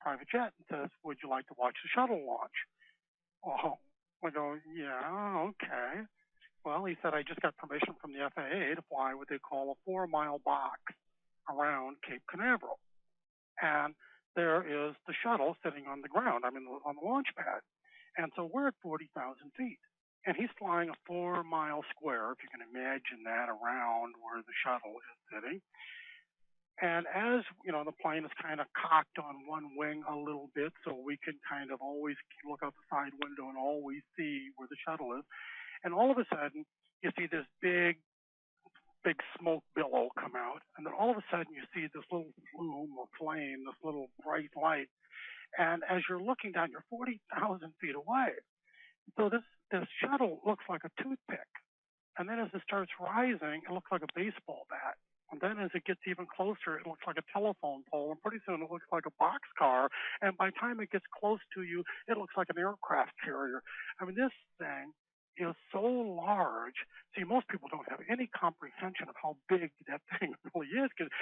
private jet and says, "Would you like to watch the shuttle launch?" Well, I go, "Yeah, okay." Well, he said, "I just got permission from the FAA to fly what they call a 4-mile box around Cape Canaveral. And there is the shuttle sitting on the ground, on the launch pad. And so we're at 40,000 feet. And he's flying a 4-mile square, if you can imagine that, around where the shuttle is sitting. And as, the plane is kind of cocked on one wing a little bit, so we can kind of always look out the side window and always see where the shuttle is. And all of a sudden, you see this big smoke billow come out. And then all of a sudden, you see this little flume or flame, this little bright light. And as you're looking down, you're 40,000 feet away. So this shuttle looks like a toothpick. And then as it starts rising, it looks like a baseball bat. And then as it gets even closer, it looks like a telephone pole. And pretty soon it looks like a boxcar. And by the time it gets close to you, it looks like an aircraft carrier. This thing is so large. See, most people don't have any comprehension of how big that thing really is because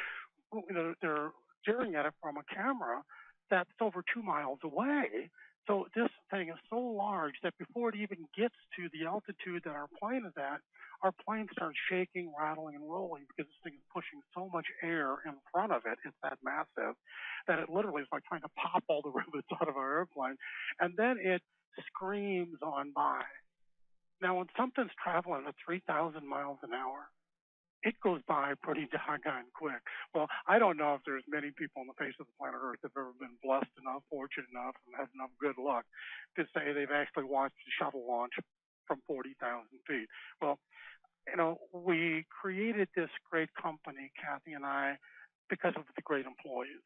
they're staring at it from a camera that's over 2 miles away. So this thing is so large that before it even gets to the altitude that our plane is at, our plane starts shaking, rattling, and rolling because this thing is pushing so much air in front of it. It's that massive that it literally is like trying to pop all the rivets out of our airplane. And then it screams on by. Now, when something's traveling at 3,000 miles an hour, it goes by pretty doggone quick. Well, I don't know if there's many people on the face of the planet Earth that have ever been blessed enough, fortunate enough, and had enough good luck to say they've actually watched a shuttle launch from 40,000 feet. Well, we created this great company, Kathy and I, because of the great employees.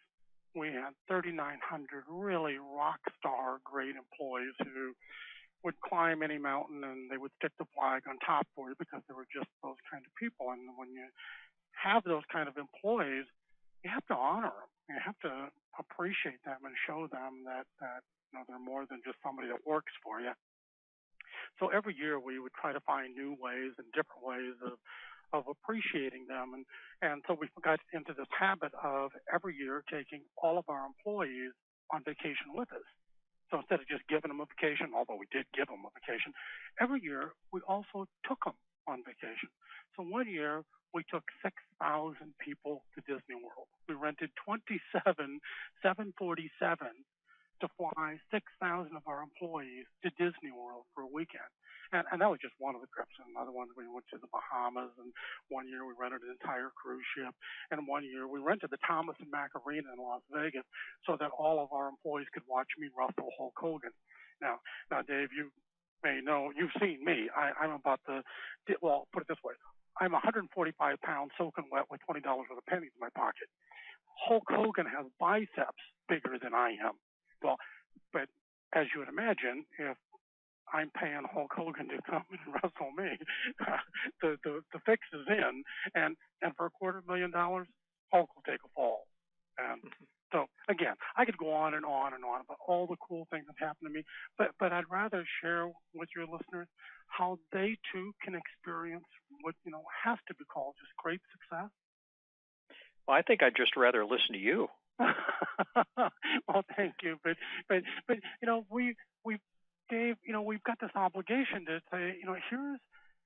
We had 3,900 really rock star great employees who would climb any mountain and they would stick the flag on top for you because they were just those kind of people. And when you have those kind of employees, you have to honor them. You have to appreciate them and show them that they're more than just somebody that works for you. So every year we would try to find new ways and different ways of appreciating them. And so we got into this habit of every year taking all of our employees on vacation with us. So instead of just giving them a vacation, although we did give them a vacation, every year we also took them on vacation. So one year we took 6,000 people to Disney World. We rented 27 747s to fly 6,000 of our employees to Disney World for a weekend. And that was just one of the trips. And another one, we went to the Bahamas. And one year we rented an entire cruise ship. And one year we rented the Thomas and Mack Arena in Las Vegas so that all of our employees could watch me wrestle Hulk Hogan. Now, Dave, you may know, you've seen me. I'm about well, put it this way. I'm 145 pounds soaking wet with $20 worth of pennies in my pocket. Hulk Hogan has biceps bigger than I am. Well, but as you would imagine, if I'm paying Hulk Hogan to come and wrestle me, the fix is in, and for $250,000, Hulk will take a fall. And so again, I could go on and on and on about all the cool things that happened to me, but I'd rather share with your listeners how they too can experience what has to be called just great success. Well, I think I'd just rather listen to you. Well, thank you, but we Dave, we've got this obligation to say,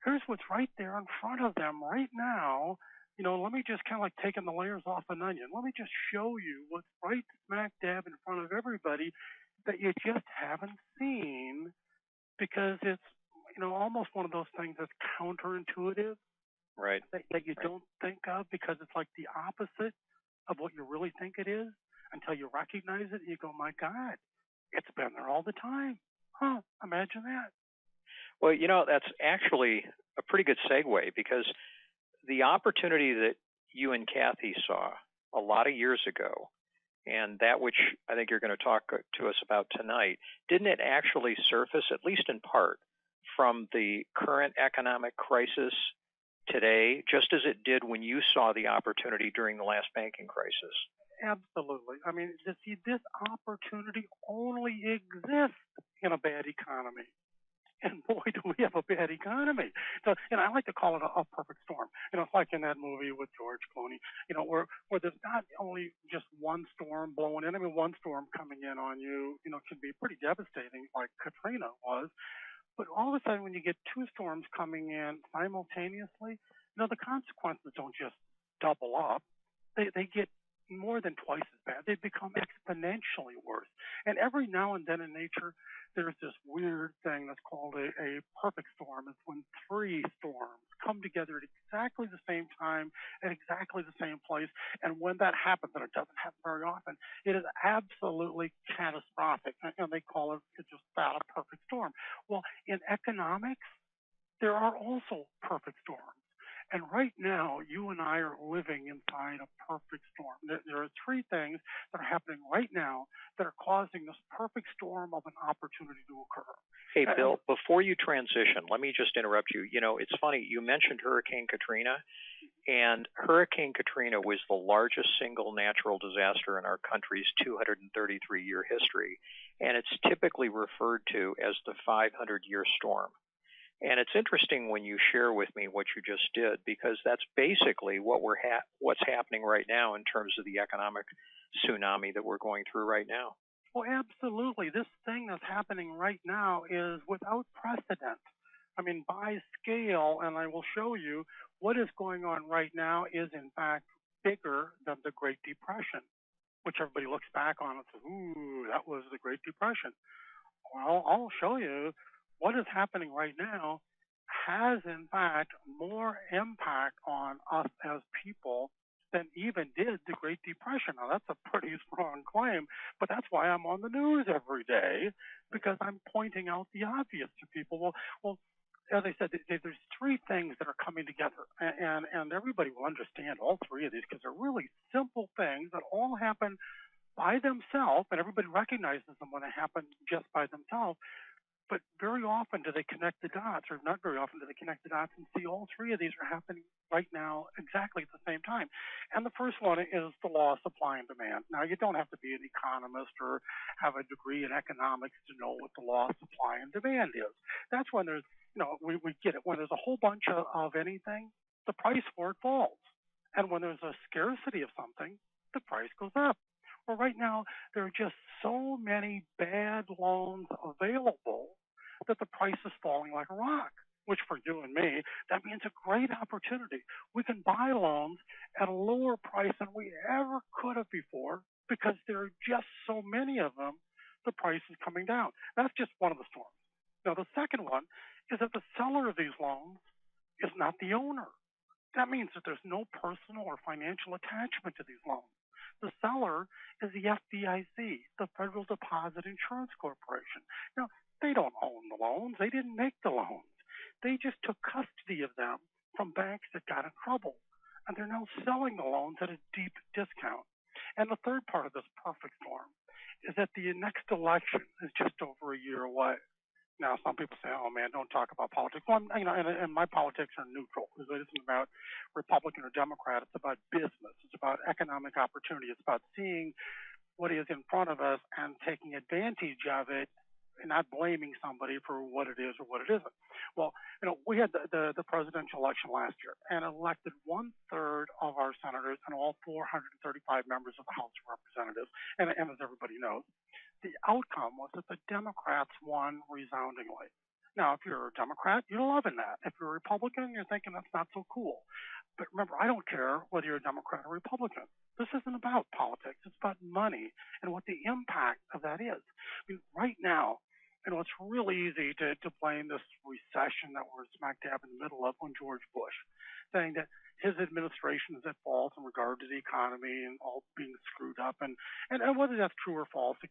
here's what's right there in front of them right now. Let me just kind of like taking the layers off an onion. Let me just show you what's right smack dab in front of everybody that you just haven't seen, because it's, almost one of those things that's counterintuitive. Right. That you don't think of, because it's like the opposite of what you really think it is until you recognize it and you go, my God, it's been there all the time. Huh, imagine that. Well, that's actually a pretty good segue, because the opportunity that you and Kathy saw a lot of years ago, and that which I think you're going to talk to us about tonight, didn't it actually surface, at least in part, from the current economic crisis today, just as it did when you saw the opportunity during the last banking crisis? Absolutely. This opportunity only exists in a bad economy. And boy, do we have a bad economy. So, I like to call it a perfect storm. It's like in that movie with George Clooney, where there's not only just one storm blowing in. I mean, one storm coming in on you, can be pretty devastating, like Katrina was. But all of a sudden, when you get two storms coming in simultaneously, the consequences don't just double up. They get more than twice as bad. They become exponentially worse. And every now and then in nature, there's this weird thing that's called a perfect storm. It's when three storms come together at exactly the same time, at exactly the same place. And when that happens, and it doesn't happen very often, it is absolutely catastrophic. And they call it just that, a perfect storm. Well, in economics, there are also perfect storms. And right now, you and I are living inside a perfect storm. There are three things that are happening right now that are causing this perfect storm of an opportunity to occur. Hey, Bill, before you transition, let me just interrupt you. It's funny, you mentioned Hurricane Katrina, and Hurricane Katrina was the largest single natural disaster in our country's 233-year history, and it's typically referred to as the 500-year storm. And it's interesting when you share with me what you just did, because that's basically what's happening right now in terms of the economic tsunami that we're going through right now. Well, absolutely. This thing that's happening right now is without precedent. I mean, by scale, and I will show you, what is going on right now is, in fact, bigger than the Great Depression, which everybody looks back on and says, ooh, that was the Great Depression. Well, I'll show you. What is happening right now has, in fact, more impact on us as people than even did the Great Depression. Now, that's a pretty strong claim, but that's why I'm on the news every day, because I'm pointing out the obvious to people. Well, as I said, there's three things that are coming together, and everybody will understand all three of these because they're really simple things that all happen by themselves, and everybody recognizes them when they happen just by themselves. But very often do they connect the dots, or not very often do they connect the dots and see all three of these are happening right now exactly at the same time. And the first one is the law of supply and demand. Now, you don't have to be an economist or have a degree in economics to know what the law of supply and demand is. That's when there's, we get it. When there's a whole bunch of anything, the price for it falls. And when there's a scarcity of something, the price goes up. Well, right now, there are just so many bad loans available that the price is falling like a rock, which for you and me, that means a great opportunity. We can buy loans at a lower price than we ever could have before because there are just so many of them, the price is coming down. That's just one of the storms. Now, the second one is that the seller of these loans is not the owner. That means that there's no personal or financial attachment to these loans. The seller is the FDIC, the Federal Deposit Insurance Corporation. Now, they don't own the loans. They didn't make the loans. They just took custody of them from banks that got in trouble. And they're now selling the loans at a deep discount. And the third part of this perfect storm is that the next election is just over a year away. Now, some people say, oh, man, don't talk about politics. Well, and my politics are neutral. It isn't about Republican or Democrat. It's about business. It's about economic opportunity. It's about seeing what is in front of us and taking advantage of it and not blaming somebody for what it is or what it isn't. Well, we had the presidential election last year and elected 1/3 of our senators and all 435 members of the House of Representatives. And as everybody knows, the outcome was that the Democrats won resoundingly. Now, if you're a Democrat, you're loving that. If you're a Republican, you're thinking that's not so cool. But remember, I don't care whether you're a Democrat or Republican. This isn't about politics. It's about money and what the impact of that is. I mean, right now, it's really easy to blame this recession that we're smack dab in the middle of on George Bush, saying that his administration is at fault in regard to the economy and all being screwed up. And whether that's true or false,